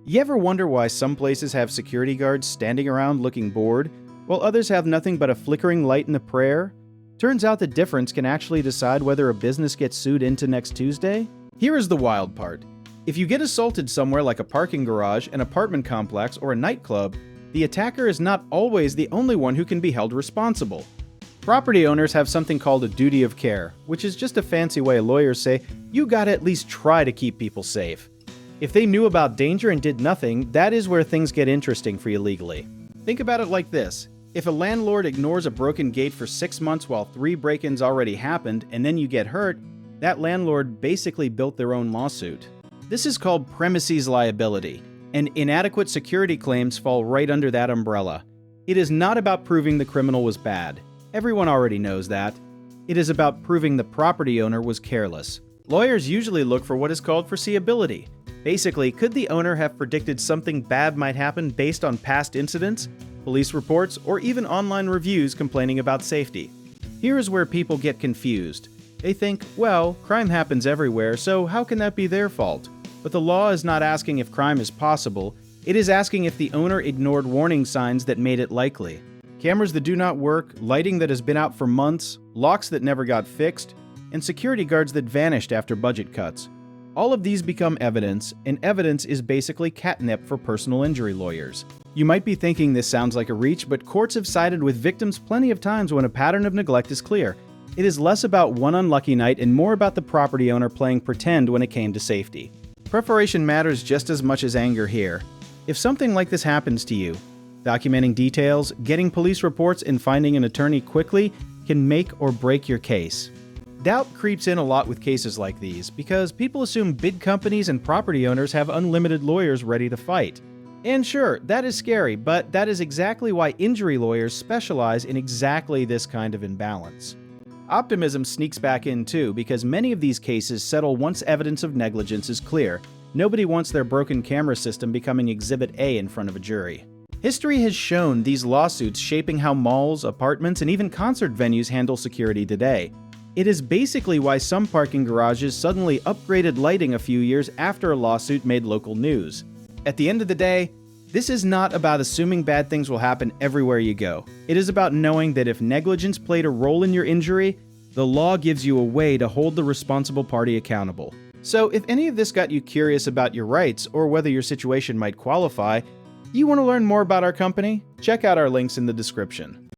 You ever wonder why some places have security guards standing around looking bored, while others have nothing but a flickering light and a prayer? Turns out the difference can actually decide whether a business gets sued into next Tuesday? Here is the wild part. If you get assaulted somewhere like a parking garage, an apartment complex, or a nightclub, the attacker is not always the only one who can be held responsible. Property owners have something called a duty of care, which is just a fancy way lawyers say you gotta at least try to keep people safe. If they knew about danger and did nothing, that is where things get interesting for you legally. Think about it like this. If a landlord ignores a broken gate for 6 months while 3 break-ins already happened, and then you get hurt, that landlord basically built their own lawsuit. This is called premises liability, and inadequate security claims fall right under that umbrella. It is not about proving the criminal was bad. Everyone already knows that. It is about proving the property owner was careless. Lawyers usually look for what is called foreseeability. Basically, could the owner have predicted something bad might happen based on past incidents, police reports, or even online reviews complaining about safety? Here is where people get confused. They think, well, crime happens everywhere, so how can that be their fault? But the law is not asking if crime is possible, it is asking if the owner ignored warning signs that made it likely. Cameras that do not work, lighting that has been out for months, locks that never got fixed, and security guards that vanished after budget cuts. All of these become evidence, and evidence is basically catnip for personal injury lawyers. You might be thinking this sounds like a reach, but courts have sided with victims plenty of times when a pattern of neglect is clear. It is less about one unlucky night and more about the property owner playing pretend when it came to safety. Preparation matters just as much as anger here. If something like this happens to you, documenting details, getting police reports, and finding an attorney quickly can make or break your case. Doubt creeps in a lot with cases like these because people assume big companies and property owners have unlimited lawyers ready to fight. And sure, that is scary, but that is exactly why injury lawyers specialize in exactly this kind of imbalance. Optimism sneaks back in too because many of these cases settle once evidence of negligence is clear. Nobody wants their broken camera system becoming Exhibit A in front of a jury. History has shown these lawsuits shaping how malls, apartments, and even concert venues handle security today. It is basically why some parking garages suddenly upgraded lighting a few years after a lawsuit made local news. At the end of the day, this is not about assuming bad things will happen everywhere you go. It is about knowing that if negligence played a role in your injury, the law gives you a way to hold the responsible party accountable. So if any of this got you curious about your rights or whether your situation might qualify, you want to learn more about our company? Check out our links in the description.